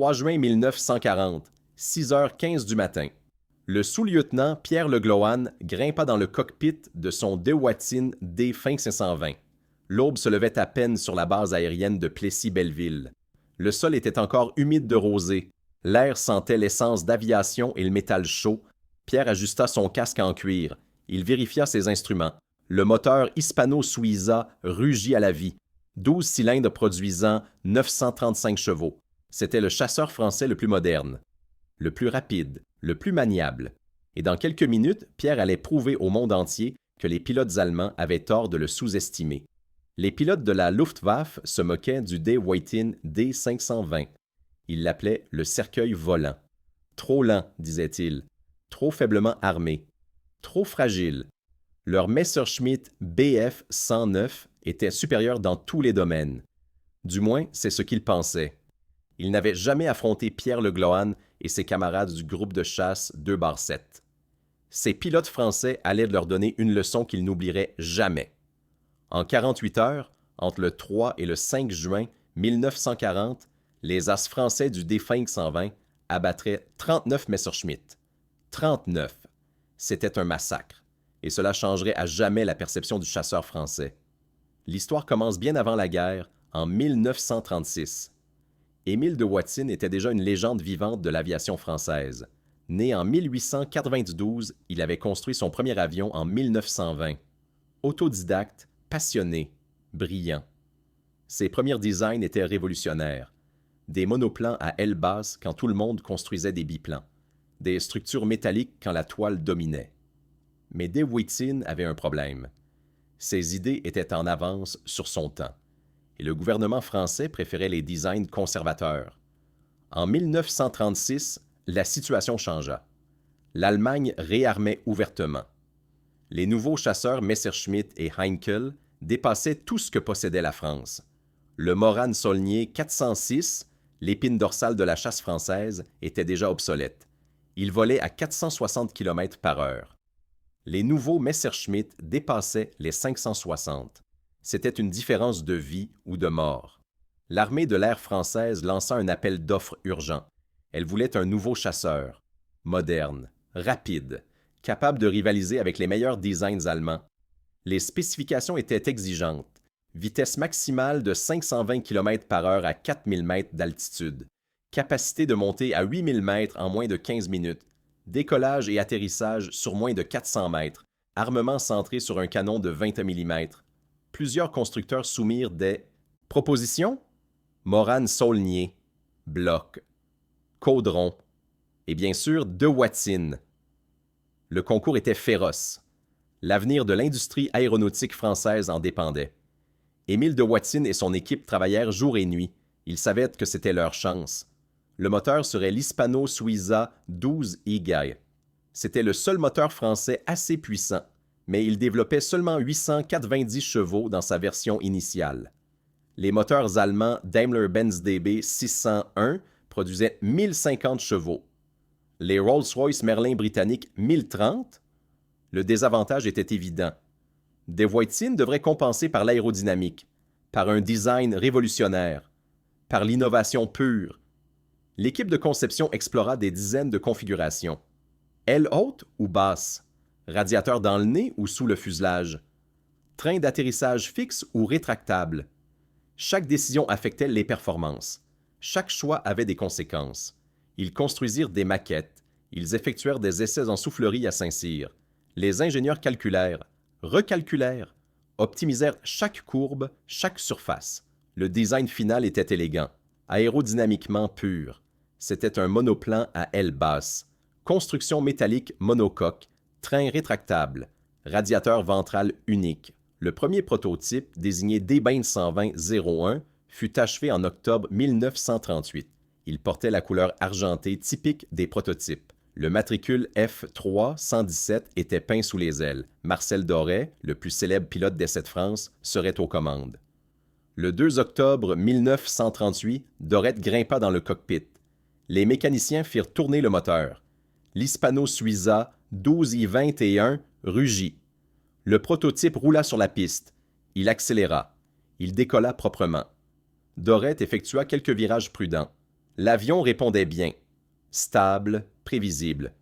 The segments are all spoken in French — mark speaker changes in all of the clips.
Speaker 1: 3 juin 1940, 6h15 du matin. Le sous-lieutenant Pierre Le Glohane grimpa dans le cockpit de son DeWattin D-520. L'aube se levait à peine sur la base aérienne de Plessis-Belleville. Le sol était encore humide de rosée. L'air sentait l'essence d'aviation et le métal chaud. Pierre ajusta son casque en cuir. Il vérifia ses instruments. Le moteur Hispano-Suiza rugit à la vie. 12 cylindres produisant 935 chevaux. C'était le chasseur français le plus moderne, le plus rapide, le plus maniable. Et dans quelques minutes, Pierre allait prouver au monde entier que les pilotes allemands avaient tort de le sous-estimer. Les pilotes de la Luftwaffe se moquaient du DeWattin D-520. Ils l'appelaient le cercueil volant. Trop lent, disaient-ils. Trop faiblement armé. Trop fragile. Leur Messerschmitt Bf 109 était supérieur dans tous les domaines. Du moins, c'est ce qu'ils pensaient. Ils n'avaient jamais affronté Pierre Le Glohane et ses camarades du groupe de chasse 2-7. Ces pilotes français allaient leur donner une leçon qu'ils n'oublieraient jamais. En 48 heures, entre le 3 et le 5 juin 1940, les as français du D-520 abattraient 39 Messerschmitt. 39. C'était un massacre, et cela changerait à jamais la perception du chasseur français. L'histoire commence bien avant la guerre, en 1936. Émile de Watine était déjà une légende vivante de l'aviation française. Né en 1892, il avait construit son premier avion en 1920. Autodidacte, passionné, brillant. Ses premiers designs étaient révolutionnaires. Des monoplans à aile basse quand tout le monde construisait des biplans. Des structures métalliques quand la toile dominait. Mais de Watine avait un problème. Ses idées étaient en avance sur son temps. Et le gouvernement français préférait les designs conservateurs. En 1936, la situation changea. L'Allemagne réarmait ouvertement. Les nouveaux chasseurs Messerschmitt et Heinkel dépassaient tout ce que possédait la France. Le Morane Saulnier 406, l'épine dorsale de la chasse française, était déjà obsolète. Il volait à 460 km/h. Les nouveaux Messerschmitt dépassaient les 560. C'était une différence de vie ou de mort. L'armée de l'air française lança un appel d'offres urgent. Elle voulait un nouveau chasseur, moderne, rapide, capable de rivaliser avec les meilleurs designs allemands. Les spécifications étaient exigeantes. Vitesse maximale de 520 km/h à 4000 mètres d'altitude. Capacité de monter à 8000 mètres en moins de 15 minutes. Décollage et atterrissage sur moins de 400 mètres. Armement centré sur un canon de 20 mm. Plusieurs constructeurs soumirent des propositions. Morane Saulnier, Bloch, Caudron et bien sûr de Watine. Le concours était féroce. L'avenir de l'industrie aéronautique française en dépendait. Émile de Watine et son équipe travaillèrent jour et nuit. Ils savaient que c'était leur chance. Le moteur serait l'Hispano-Suiza 12 E-Guy. C'était le seul moteur français assez puissant, mais il développait seulement 890 chevaux dans sa version initiale. Les moteurs allemands Daimler-Benz DB 601 produisaient 1050 chevaux. Les Rolls-Royce Merlin britanniques 1030. Le désavantage était évident. De Watine devrait compenser par l'aérodynamique, par un design révolutionnaire, par l'innovation pure. L'équipe de conception explora des dizaines de configurations. Aile haute ou basse? Radiateur dans le nez ou sous le fuselage? Train d'atterrissage fixe ou rétractable? Chaque décision affectait les performances. Chaque choix avait des conséquences. Ils construisirent des maquettes. Ils effectuèrent des essais en soufflerie à Saint-Cyr. Les ingénieurs calculèrent, recalculèrent, optimisèrent chaque courbe, chaque surface. Le design final était élégant, aérodynamiquement pur. C'était un monoplan à aile basse, construction métallique monocoque, train rétractable, radiateur ventral unique. Le premier prototype, désigné D-Bain 120-01, fut achevé en octobre 1938. Il portait la couleur argentée typique des prototypes. Le matricule F3-117 était peint sous les ailes. Marcel Doré, le plus célèbre pilote d'essai de France, serait aux commandes. Le 2 octobre 1938, Doré grimpa dans le cockpit. Les mécaniciens firent tourner le moteur. L'Hispano-Suiza 12I-21 rugit. Le prototype roula sur la piste. Il accéléra. Il décolla proprement. Doré effectua quelques virages prudents. L'avion répondait bien, stable, prévisible.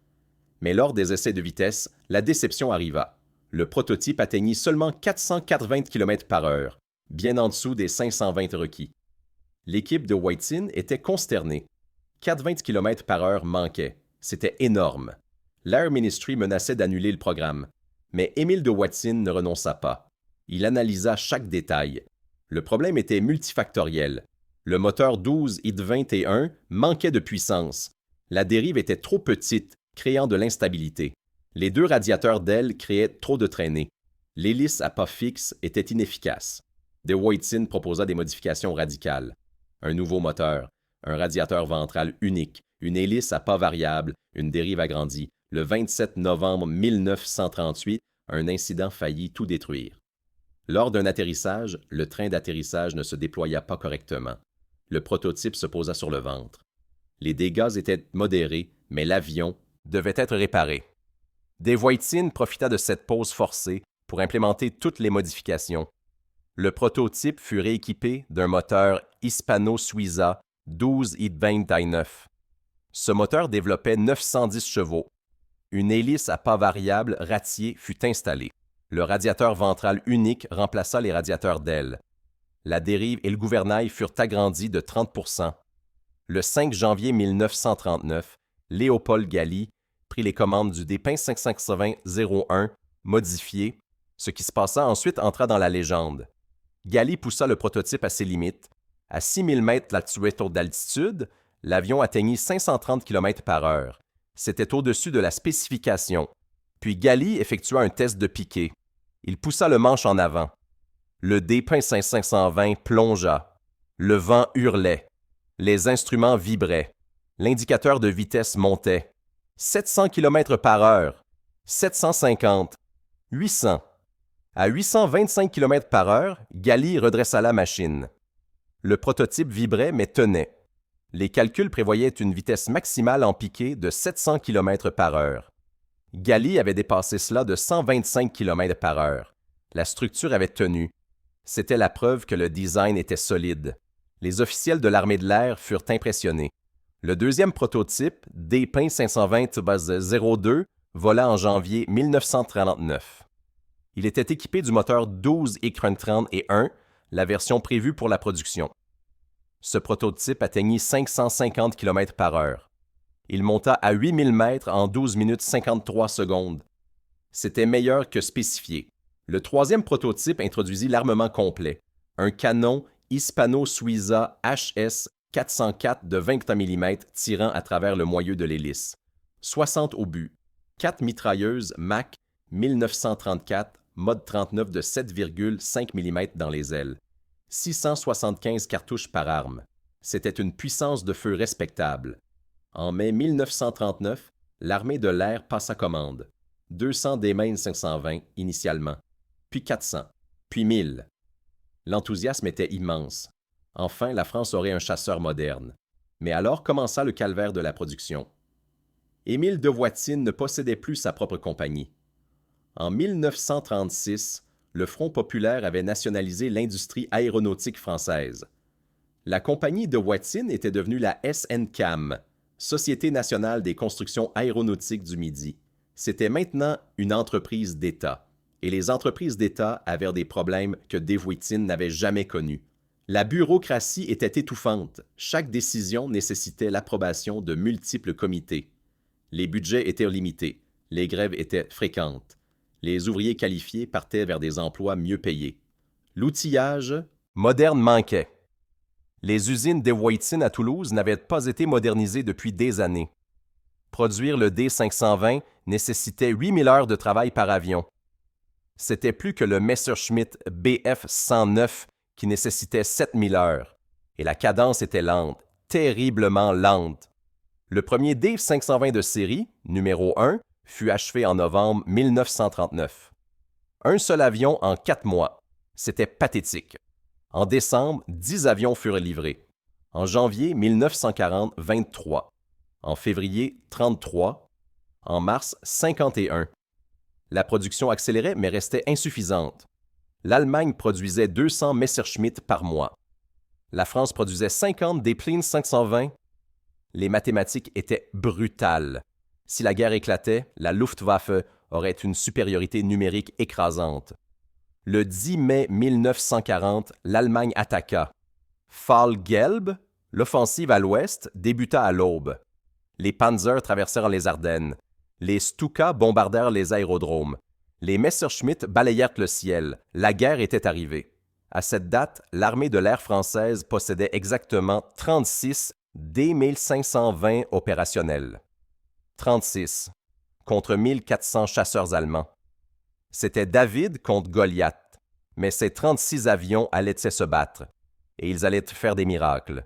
Speaker 1: Mais lors des essais de vitesse, la déception arriva. Le prototype atteignit seulement 480 km/h, bien en dessous des 520 requis. L'équipe de Whitesin était consternée. 420 km/h manquaient. C'était énorme. L'Air Ministry menaçait d'annuler le programme. Mais Émile de Watson ne renonça pas. Il analysa chaque détail. Le problème était multifactoriel. Le moteur 12 IT-21 manquait de puissance. La dérive était trop petite, créant de l'instabilité. Les deux radiateurs d'aile créaient trop de traînées. L'hélice à pas fixe était inefficace. De Watson proposa des modifications radicales. Un nouveau moteur, un radiateur ventral unique, une hélice à pas variable, une dérive agrandie. Le 27 novembre 1938, un incident faillit tout détruire. Lors d'un atterrissage, le train d'atterrissage ne se déploya pas correctement. Le prototype se posa sur le ventre. Les dégâts étaient modérés, mais l'avion devait être réparé. De Watson profita de cette pause forcée pour implémenter toutes les modifications. Le prototype fut rééquipé d'un moteur Hispano-Suiza 12 IT-29. Ce moteur développait 910 chevaux. Une hélice à pas variable ratier fut installée. Le radiateur ventral unique remplaça les radiateurs d'aile. La dérive et le gouvernail furent agrandis de 30 %. Le 5 janvier 1939, Léopold Galli prit les commandes du Dépin 580-01 modifié. Ce qui se passa ensuite entra dans la légende. Galli poussa le prototype à ses limites. À 6000 mètres d'altitude, l'avion atteignit 530 km/h. C'était au-dessus de la spécification. Puis Galli effectua un test de piqué. Il poussa le manche en avant. Le Dépin 520 plongea. Le vent hurlait. Les instruments vibraient. L'indicateur de vitesse montait. 700 km/h, 750, 800. À 825 km/h, Galli redressa la machine. Le prototype vibrait mais tenait. Les calculs prévoyaient une vitesse maximale en piqué de 700 km/h. Galli avait dépassé cela de 125 km/h. La structure avait tenu. C'était la preuve que le design était solide. Les officiels de l'armée de l'air furent impressionnés. Le deuxième prototype, Dépin 520-02, vola en janvier 1939. Il était équipé du moteur 12 IC-30 et 1, la version prévue pour la production. Ce prototype atteignit 550 km/h. Il monta à 8000 mètres en 12 minutes 53 secondes. C'était meilleur que spécifié. Le troisième prototype introduisit l'armement complet. Un canon Hispano-Suiza HS 404 de 20 mm tirant à travers le moyeu de l'hélice. 60 obus. 4 mitrailleuses Mac 1934 mode 39 de 7,5 mm dans les ailes. 675 cartouches par arme. C'était une puissance de feu respectable. En mai 1939, l'armée de l'air passa commande. 200 D-Main 520 initialement, puis 400, puis 1000. L'enthousiasme était immense. Enfin, la France aurait un chasseur moderne. Mais alors commença le calvaire de la production. Émile de Watson ne possédait plus sa propre compagnie. En 1936, le Front populaire avait nationalisé l'industrie aéronautique française. La compagnie de Watson était devenue la SNCAM, Société nationale des constructions aéronautiques du Midi. C'était maintenant une entreprise d'État. Et les entreprises d'État avaient des problèmes que de Watson n'avait jamais connus. La bureaucratie était étouffante. Chaque décision nécessitait l'approbation de multiples comités. Les budgets étaient limités. Les grèves étaient fréquentes. Les ouvriers qualifiés partaient vers des emplois mieux payés. L'outillage moderne manquait. Les usines de Watson à Toulouse n'avaient pas été modernisées depuis des années. Produire le D520 nécessitait 8000 heures de travail par avion. C'était plus que le Messerschmitt Bf 109 qui nécessitait 7000 heures. Et la cadence était lente, terriblement lente. Le premier D520 de série, numéro 1, fut achevé en novembre 1939. Un seul avion en 4 mois. C'était pathétique. En décembre, 10 avions furent livrés. En janvier 1940, 23. En février, 33. En mars, 51. La production accélérait mais restait insuffisante. L'Allemagne produisait 200 Messerschmitt par mois. La France produisait 50 Déplin 520 Les mathématiques étaient brutales. Si la guerre éclatait, la Luftwaffe aurait une supériorité numérique écrasante. Le 10 mai 1940, l'Allemagne attaqua. Fall-Gelb, l'offensive à l'ouest, débuta à l'aube. Les Panzers traversèrent les Ardennes. Les Stuka bombardèrent les aérodromes. Les Messerschmitt balayèrent le ciel. La guerre était arrivée. À cette date, l'armée de l'air française possédait exactement 36 D-1520 opérationnels. 36 contre 1400 chasseurs allemands. C'était David contre Goliath, mais ces 36 avions allaient se battre, et ils allaient faire des miracles.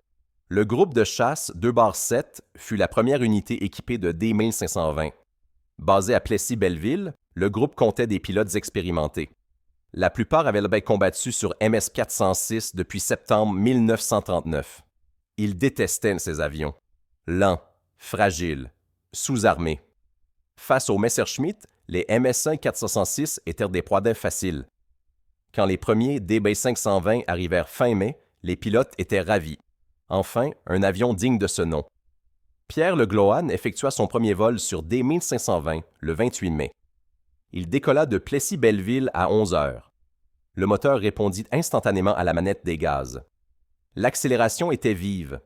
Speaker 1: Le groupe de chasse 2-7 fut la première unité équipée de D-1520. Basé à Plessis-Belleville, le groupe comptait des pilotes expérimentés. La plupart avaient combattu sur MS-406 depuis septembre 1939. Ils détestaient ces avions. Lents, fragiles, sous-armés. Face aux Messerschmitt, les MS-1 406 étaient des proies faciles. Quand les premiers DB-520 arrivèrent fin mai, les pilotes étaient ravis. Enfin, un avion digne de ce nom. Pierre Le Glohon effectua son premier vol sur D-1520 le 28 mai. Il décolla de Plessis-Belleville à 11 heures. Le moteur répondit instantanément à la manette des gaz. L'accélération était vive.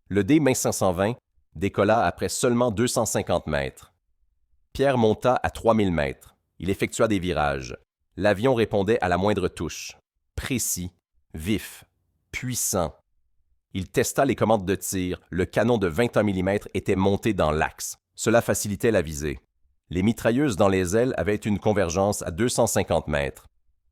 Speaker 1: Le D-1520 décolla après seulement 250 mètres. Pierre monta à 3000 mètres. Il effectua des virages. L'avion répondait à la moindre touche. Précis, vif, puissant. Il testa les commandes de tir. Le canon de 21 mm était monté dans l'axe. Cela facilitait la visée. Les mitrailleuses dans les ailes avaient une convergence à 250 mètres.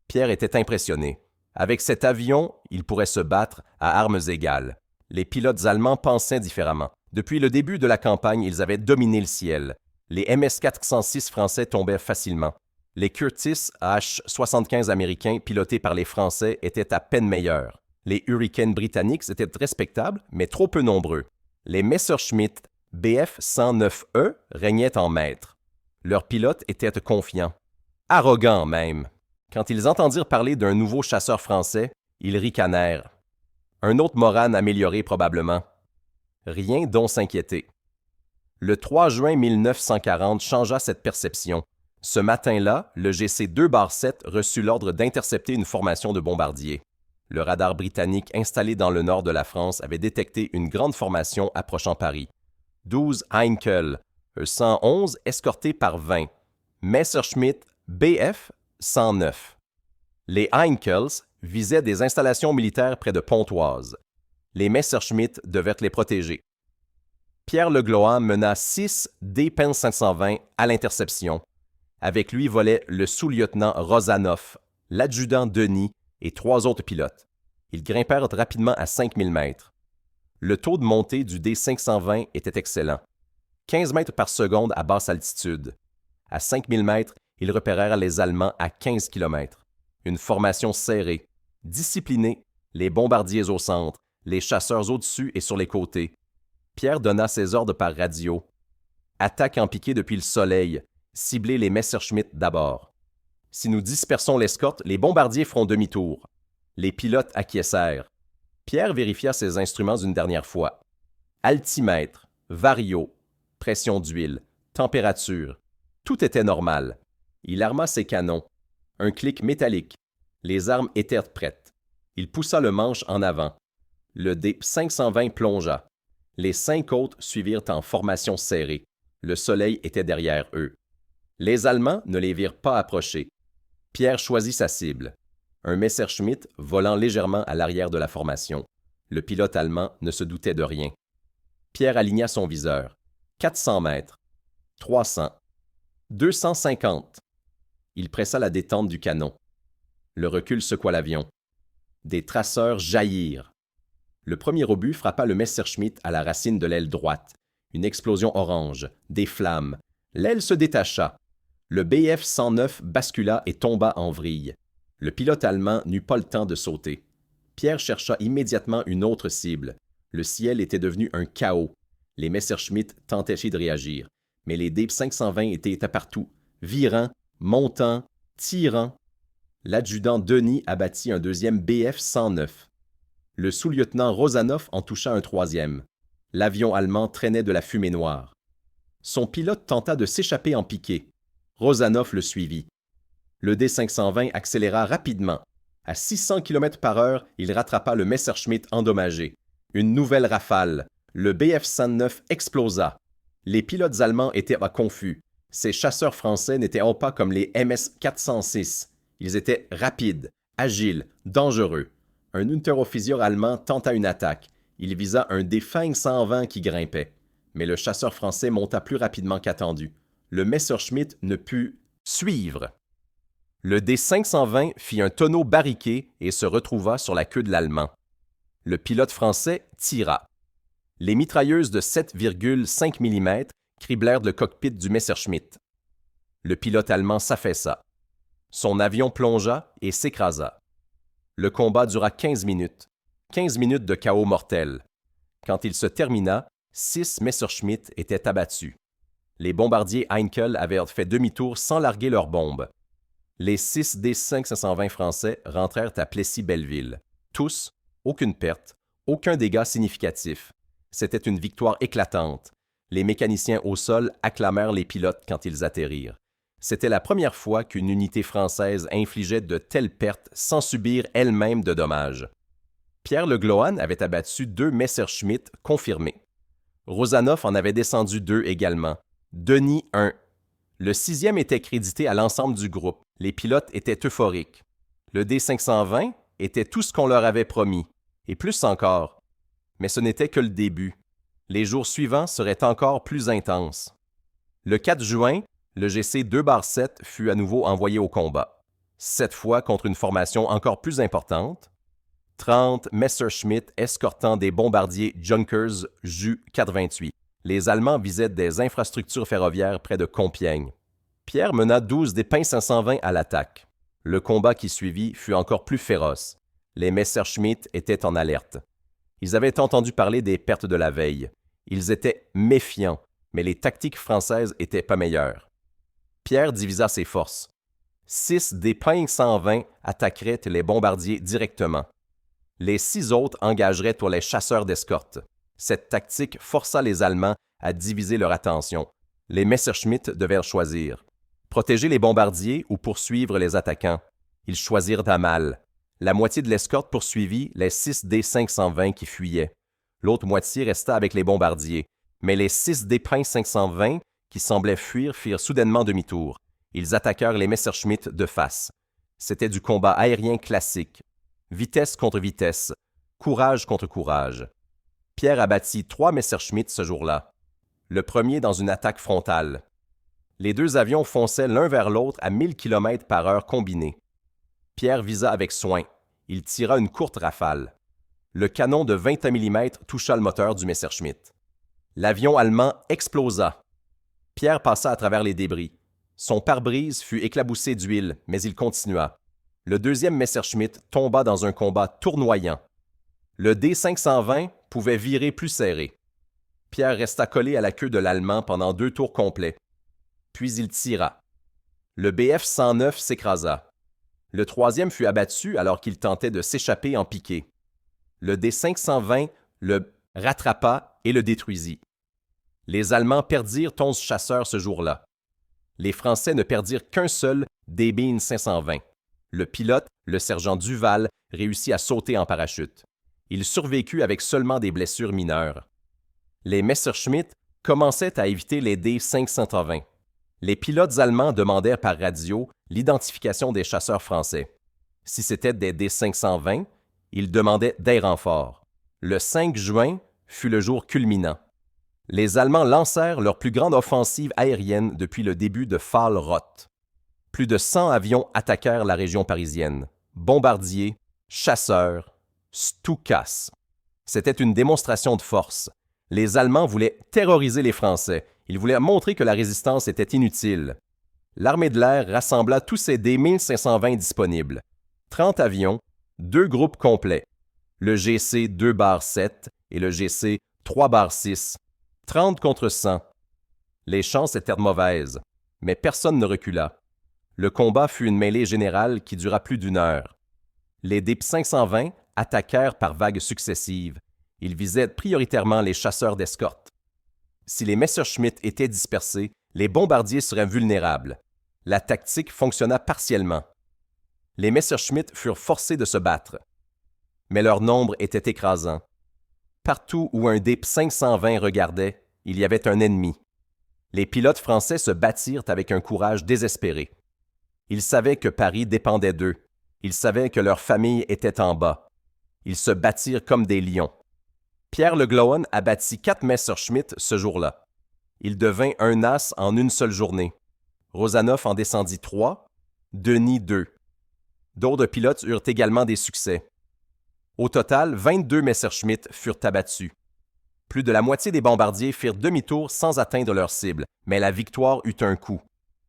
Speaker 1: Pierre était impressionné. Avec cet avion, il pourrait se battre à armes égales. Les pilotes allemands pensaient différemment. Depuis le début de la campagne, ils avaient dominé le ciel. Les MS-406 français tombaient facilement. Les Curtiss H-75 américains, pilotés par les Français, étaient à peine meilleurs. Les Hurricanes britanniques étaient respectables, mais trop peu nombreux. Les Messerschmitt Bf-109E régnaient en maître. Leurs pilotes étaient confiants, arrogants même. Quand ils entendirent parler d'un nouveau chasseur français, ils ricanèrent. Un autre Morane amélioré probablement. Rien dont s'inquiéter. Le 3 juin 1940 changea cette perception. Ce matin-là, le GC-2-7 reçut l'ordre d'intercepter une formation de bombardiers. Le radar britannique installé dans le nord de la France avait détecté une grande formation approchant Paris. 12 Heinkel, 111 escortés par 20. Messerschmitt Bf-109. Les Heinkels visaient des installations militaires près de Pontoise. Les Messerschmitt devaient les protéger. Pierre Le Glohon mena 6 D-520 à l'interception. Avec lui volaient le sous-lieutenant Rozanoff, l'adjudant Denis et 3 autres pilotes. Ils grimpèrent rapidement à 5000 mètres. Le taux de montée du D-520 était excellent. 15 mètres par seconde à basse altitude. À 5000 mètres, ils repérèrent les Allemands à 15 km. Une formation serrée, disciplinée, les bombardiers au centre, les chasseurs au-dessus et sur les côtés. Pierre donna ses ordres par radio. Attaque en piqué depuis le soleil, ciblez les Messerschmitt d'abord. Si nous dispersons l'escorte, les bombardiers feront demi-tour. Les pilotes acquiescèrent. Pierre vérifia ses instruments une dernière fois. Altimètre, vario, pression d'huile, température, tout était normal. Il arma ses canons. Un clic métallique. Les armes étaient prêtes. Il poussa le manche en avant. Le D-520 plongea. Les 5 autres suivirent en formation serrée. Le soleil était derrière eux. Les Allemands ne les virent pas approcher. Pierre choisit sa cible. Un Messerschmitt volant légèrement à l'arrière de la formation. Le pilote allemand ne se doutait de rien. Pierre aligna son viseur. 400 mètres. 300. 250. Il pressa la détente du canon. Le recul secoua l'avion. Des traceurs jaillirent. Le premier obus frappa le Messerschmitt à la racine de l'aile droite. Une explosion orange, des flammes. L'aile se détacha. Le Bf-109 bascula et tomba en vrille. Le pilote allemand n'eut pas le temps de sauter. Pierre chercha immédiatement une autre cible. Le ciel était devenu un chaos. Les Messerschmitt tentaient de réagir, mais les D-520 étaient partout, virant, montant, tirant. L'adjudant Denis abattit un deuxième Bf-109. Le sous-lieutenant Rozanoff en toucha un troisième. L'avion allemand traînait de la fumée noire. Son pilote tenta de s'échapper en piqué. Rozanoff le suivit. Le D-520 accéléra rapidement. À 600 km/h, il rattrapa le Messerschmitt endommagé. Une nouvelle rafale. Le Bf-109 explosa. Les pilotes allemands étaient confus. Ces chasseurs français n'étaient pas comme les MS-406. Ils étaient rapides, agiles, dangereux. Un Unteroffizier allemand tenta une attaque. Il visa un D-Feng 120 qui grimpait. Mais le chasseur français monta plus rapidement qu'attendu. Le Messerschmitt ne put suivre. Le D-520 fit un tonneau barriqué et se retrouva sur la queue de l'Allemand. Le pilote français tira. Les mitrailleuses de 7,5 mm criblèrent le cockpit du Messerschmitt. Le pilote allemand s'affaissa. Son avion plongea et s'écrasa. Le combat dura 15 minutes. 15 minutes de chaos mortel. Quand il se termina, 6 Messerschmitt étaient abattus. Les bombardiers Heinkel avaient fait demi-tour sans larguer leurs bombes. Les 6 D-520 français rentrèrent à Plessis-Belleville. Tous, aucune perte, aucun dégât significatif. C'était une victoire éclatante. Les mécaniciens au sol acclamèrent les pilotes quand ils atterrirent. C'était la première fois qu'une unité française infligeait de telles pertes sans subir elle-même de dommages. Pierre Le Glohn avait abattu 2 Messerschmitt confirmés. Rozanoff en avait descendu 2 également. Denis 1. Le 6e était crédité à l'ensemble du groupe. Les pilotes étaient euphoriques. Le D-520 était tout ce qu'on leur avait promis, et plus encore. Mais ce n'était que le début. Les jours suivants seraient encore plus intenses. Le 4 juin, le GC-2-7 fut à nouveau envoyé au combat. Cette fois contre une formation encore plus importante. 30 Messerschmitt escortant des bombardiers Junkers Ju-428. Les Allemands visaient des infrastructures ferroviaires près de Compiègne. Pierre mena 12 des Pin 520 à l'attaque. Le combat qui suivit fut encore plus féroce. Les Messerschmitt étaient en alerte. Ils avaient entendu parler des pertes de la veille. Ils étaient méfiants, mais les tactiques françaises étaient pas meilleures. Pierre divisa ses forces. 6 des Pin 120 attaqueraient les bombardiers directement. Les 6 autres engageraient pour les chasseurs d'escorte. Cette tactique força les Allemands à diviser leur attention. Les Messerschmitt devaient choisir. Protéger les bombardiers ou poursuivre les attaquants. Ils choisirent à mal. La moitié de l'escorte poursuivit les 6 D-520 qui fuyaient. L'autre moitié resta avec les bombardiers. Mais les 6 D-Pin 520 qui semblaient fuir firent soudainement demi-tour. Ils attaquèrent les Messerschmitt de face. C'était du combat aérien classique. Vitesse contre vitesse, courage contre courage. Pierre abattit 3 Messerschmitt ce jour-là. Le premier dans une attaque frontale. Les 2 avions fonçaient l'un vers l'autre à 1000 km/h combinés. Pierre visa avec soin. Il tira une courte rafale. Le canon de 20 mm toucha le moteur du Messerschmitt. L'avion allemand explosa. Pierre passa à travers les débris. Son pare-brise fut éclaboussé d'huile, mais il continua. Le 2e Messerschmitt tomba dans un combat tournoyant. Le D-520 pouvait virer plus serré. Pierre resta collé à la queue de l'Allemand pendant 2 tours complets. Puis il tira. Le Bf-109 s'écrasa. Le 3e fut abattu alors qu'il tentait de s'échapper en piqué. Le D-520 le rattrapa et le détruisit. Les Allemands perdirent 11 chasseurs ce jour-là. Les Français ne perdirent qu'un seul DB 520. Le pilote, le sergent Duval, réussit à sauter en parachute. Il survécut avec seulement des blessures mineures. Les Messerschmitt commençaient à éviter les D-520. Les pilotes allemands demandèrent par radio l'identification des chasseurs français. Si c'était des D-520, ils demandaient des renforts. Le 5 juin fut le jour culminant. Les Allemands lancèrent leur plus grande offensive aérienne depuis le début de Fall-Roth. Plus de 100 avions attaquèrent la région parisienne. Bombardiers, chasseurs, Stukas. C'était une démonstration de force. Les Allemands voulaient terroriser les Français. Ils voulaient montrer que la résistance était inutile. L'armée de l'air rassembla tous ses D-1520 disponibles. 30 avions, 2 groupes complets. Le GC-2-7 et le GC-3-6. 30 contre 100. Les chances étaient mauvaises, mais personne ne recula. Le combat fut une mêlée générale qui dura plus d'1 heure. Les D-520 attaquèrent par vagues successives. Ils visaient prioritairement les chasseurs d'escorte. Si les Messerschmitt étaient dispersés, les bombardiers seraient vulnérables. La tactique fonctionna partiellement. Les Messerschmitt furent forcés de se battre. Mais leur nombre était écrasant. Partout où un D-520 regardait, il y avait un ennemi. Les pilotes français se battirent avec un courage désespéré. Ils savaient que Paris dépendait d'eux. Ils savaient que leur famille était en bas. Ils se battirent comme des lions. Pierre Le Glohon abattit 4 Messerschmitt ce jour-là. Il devint un as en une seule journée. Rozanoff en descendit 3, Denis 2. D'autres pilotes eurent également des succès. Au total, 22 Messerschmitt furent abattus. Plus de la moitié des bombardiers firent demi-tour sans atteindre leur cible, mais la victoire eut un coût.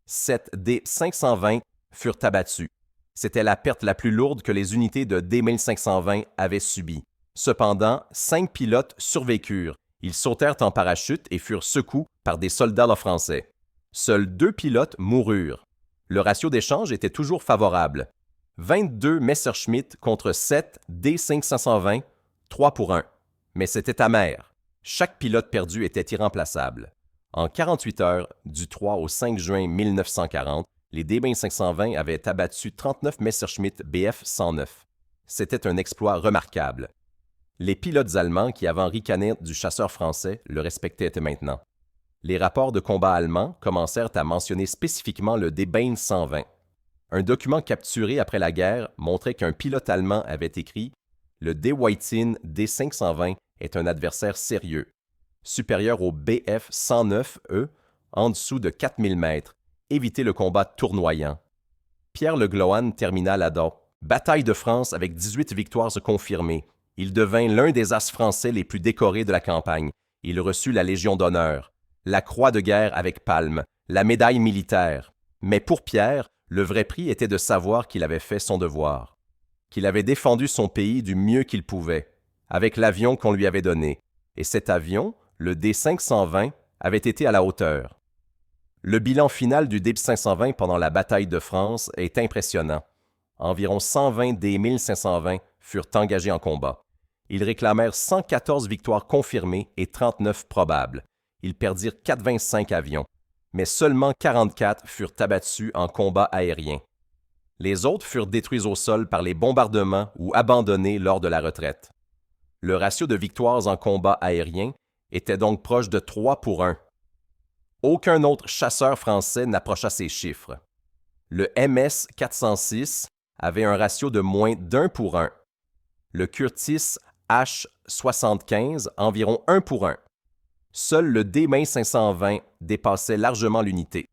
Speaker 1: 7 D-520 furent abattus. C'était la perte la plus lourde que les unités de D-1520 avaient subie. Cependant, 5 pilotes survécurent. Ils sautèrent en parachute et furent secoués par des soldats français. Seuls 2 pilotes moururent. Le ratio d'échange était toujours favorable. 22 Messerschmitt contre 7 D-520, 3 pour 1. Mais c'était amer. Chaque pilote perdu était irremplaçable. En 48 heures, du 3 au 5 juin 1940, les D-1520 avaient abattu 39 Messerschmitt Bf-109. C'était un exploit remarquable. Les pilotes allemands qui avant ricané du chasseur français le respectaient maintenant. Les rapports de combat allemands commencèrent à mentionner spécifiquement le D-120. Un document capturé après la guerre montrait qu'un pilote allemand avait écrit « Le D-Whiting D-520 est un adversaire sérieux, supérieur au Bf-109E, en dessous de 4000 mètres. Évitez le combat tournoyant. » Pierre Le Glohon termina là-dedans. Bataille de France avec 18 victoires confirmées. Il devint l'un des as français les plus décorés de la campagne. Il reçut la Légion d'honneur, la Croix de guerre avec palme, la médaille militaire. Mais pour Pierre, le vrai prix était de savoir qu'il avait fait son devoir, qu'il avait défendu son pays du mieux qu'il pouvait, avec l'avion qu'on lui avait donné. Et cet avion, le D-520, avait été à la hauteur. Le bilan final du D-520 pendant la bataille de France est impressionnant. Environ 120 D-1520 furent engagés en combat. Ils réclamèrent 114 victoires confirmées et 39 probables. Ils perdirent 85 avions, mais seulement 44 furent abattus en combat aérien. Les autres furent détruits au sol par les bombardements ou abandonnés lors de la retraite. Le ratio de victoires en combat aérien était donc proche de 3 pour 1. Aucun autre chasseur français n'approcha ces chiffres. Le MS-406 avait un ratio de moins d'1 pour 1. Le Curtiss H-75 environ 1 pour 1. Seul le D-1520 dépassait largement l'unité.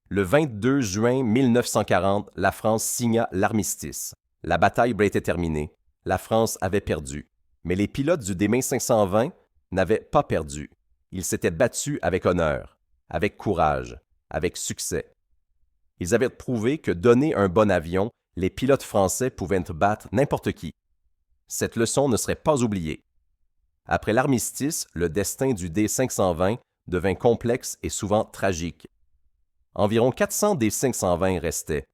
Speaker 1: Le 22 juin 1940, la France signa l'armistice. La bataille était terminée. La France avait perdu. Mais les pilotes du D-1520 n'avaient pas perdu. Ils s'étaient battus avec honneur, avec courage, avec succès. Ils avaient prouvé que donné un bon avion, les pilotes français pouvaient battre n'importe qui. Cette leçon ne serait pas oubliée. Après l'armistice, le destin du D-520 devint complexe et souvent tragique. Environ 400 D-520 restaient.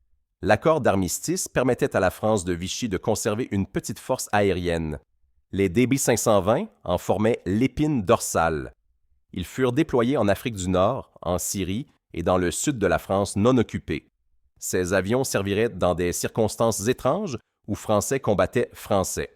Speaker 1: L'accord d'armistice permettait à la France de Vichy de conserver une petite force aérienne. Les DB-520 en formaient l'épine dorsale. Ils furent déployés en Afrique du Nord, en Syrie et dans le sud de la France non occupée. Ces avions serviraient dans des circonstances étranges où Français combattaient Français.